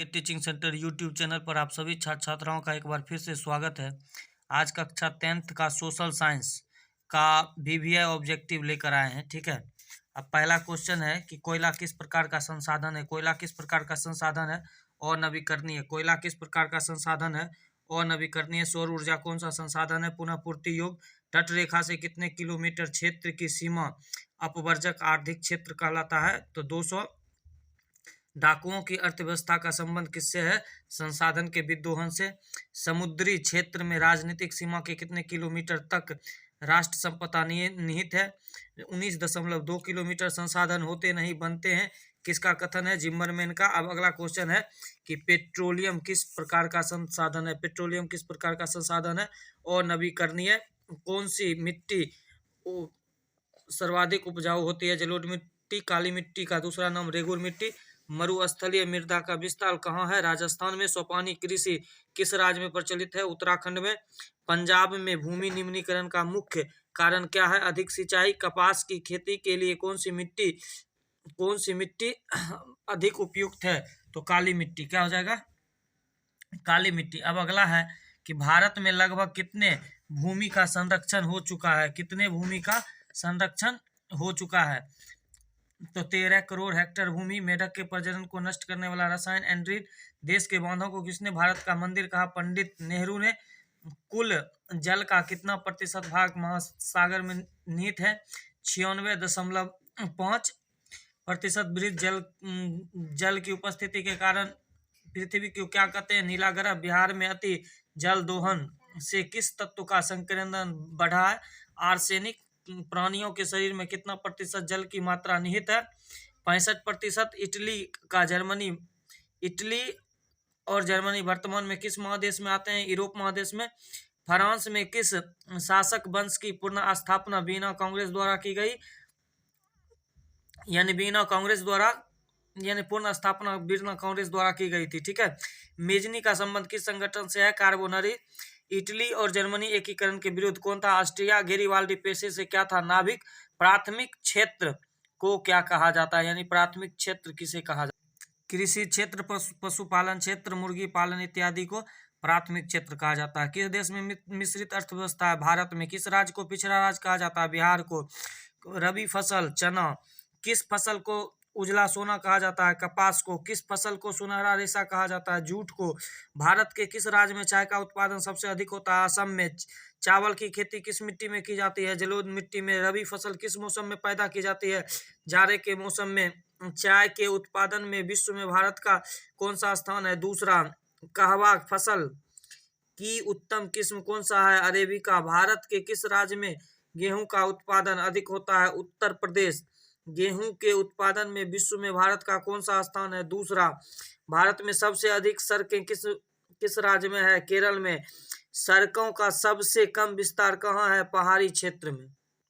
के teaching centre YouTube channel पर आप सभी छात्र छात्राओं का एक बार फिर से स्वागत है। आज कक्षा 10th का सोशल साइंस का वीवीआई ऑब्जेक्टिव लेकर आए हैं। ठीक है, अब पहला क्वेश्चन है कि कोयला किस प्रकार का संसाधन है। कोयला किस प्रकार का संसाधन है और नवीकरणीय। कोयला किस प्रकार का संसाधन है और नवीकरणीय। सौर ऊर्जा कौन सा संसाधन है। पुनः पूर्ति योग। तट रेखा से कितने किलोमीटर क्षेत्र की सीमा अपवर्जक आर्थिक क्षेत्र कहलाता है। तो 200। डाकुओं की अर्थव्यवस्था का संबंध किससे है। संसाधन के विद्रोहन से। समुद्री क्षेत्र में राजनीतिक सीमा के कितने किलोमीटर तक राष्ट्र संपदा निहित है। 19.2 किलोमीटर। संसाधन होते नहीं बनते हैं किसका कथन है। जिम्मरमैन का। अब अगला क्वेश्चन है कि पेट्रोलियम किस प्रकार का संसाधन है। पेट्रोलियम किस प्रकार का संसाधन है और नवीकरणीय। कौन सी मिट्टी सर्वाधिक उपजाऊ होती है। जलोढ़ मिट्टी। काली मिट्टी का दूसरा नाम रेगुर मिट्टी। मरुस्थलीय मृदा का विस्तार कहाँ है। राजस्थान में। सोपानी कृषि किस राज्य में प्रचलित है। उत्तराखंड में। पंजाब में भूमि निम्नीकरण का मुख्य कारण क्या है। अधिक सिंचाई। कपास की खेती के लिए कौन सी मिट्टी अधिक उपयुक्त है। तो काली मिट्टी। क्या हो जाएगा, काली मिट्टी। अब अगला है कि भारत में लगभग कितने भूमि का संरक्षण हो चुका है। कितने भूमि का संरक्षण हो चुका है। तो 13 करोड़ हेक्टेयर भूमि। मेढक के प्रजनन को नष्ट करने वाला रसायन एंड्रीन। देश के बांधों को किसने भारत का मंदिर कहा। पंडित नेहरू ने। कुल जल का कितना प्रतिशत भाग महासागर में निहित है। 96.5%। वृद्ध जल की उपस्थिति के कारण पृथ्वी को क्या कहते हैं। नीला ग्रह। बिहार में अति जल दोहन से किस तत्व का संकेंद्रण बढ़ा है। आर्सेनिक। प्राणियों के शरीर में कितना प्रतिशत जल की मात्रा निहित है। 65%। इटली और जर्मनी वर्तमान में किस महादेश में आते हैं। यूरोप महादेश में। फ्रांस में किस शासक वंश की पुनः स्थापना वीना कांग्रेस द्वारा की गई। पूर्ण स्थापना वीना कांग्रेस द्वारा की गई थी। ठीक है। मेजनी का संबंध किस संगठन से है। कार्बोनरी। इटली और जर्मनी एकीकरण के विरुद्ध कौन था। ऑस्ट्रिया। गेरिबाल्डी पेशे से क्या था। नाविक। प्राथमिक क्षेत्र को क्या कहा जाता है, यानी प्राथमिक क्षेत्र किसे कहा जाता है। कृषि क्षेत्र, पशुपालन क्षेत्र, मुर्गी पालन इत्यादि को प्राथमिक क्षेत्र कहा जाता है। किस देश में मिश्रित अर्थव्यवस्था है। भारत में। किस राज्य को पिछड़ा राज्य कहा जाता है। बिहार को। रबी फसल चना। किस फसल को उजला सोना कहा जाता है। कपास को। किस फसल को सुनहरा रेशा कहा जाता है। जूट को। भारत के किस राज्य में चाय का उत्पादन सबसे अधिक होता है। असम में। चावल की खेती किस मिट्टी में की जाती है। जलोढ़ मिट्टी में। रबी फसल किस मौसम में पैदा की जाती है। जाड़े के मौसम में। चाय के उत्पादन में विश्व में भारत का कौन सा स्थान है। दूसरा। कहवा फसल की उत्तम किस्म कौन सा है। अरेबिका। भारत के किस राज्य में गेहूं का उत्पादन अधिक होता है। उत्तर प्रदेश। गेहूं के उत्पादन में विश्व में भारत का कौन सा स्थान है। दूसरा। भारत में सबसे अधिक सड़कें किस राज्य में है। केरल में। सड़कों का सबसे कम विस्तार कहाँ है। पहाड़ी क्षेत्र में।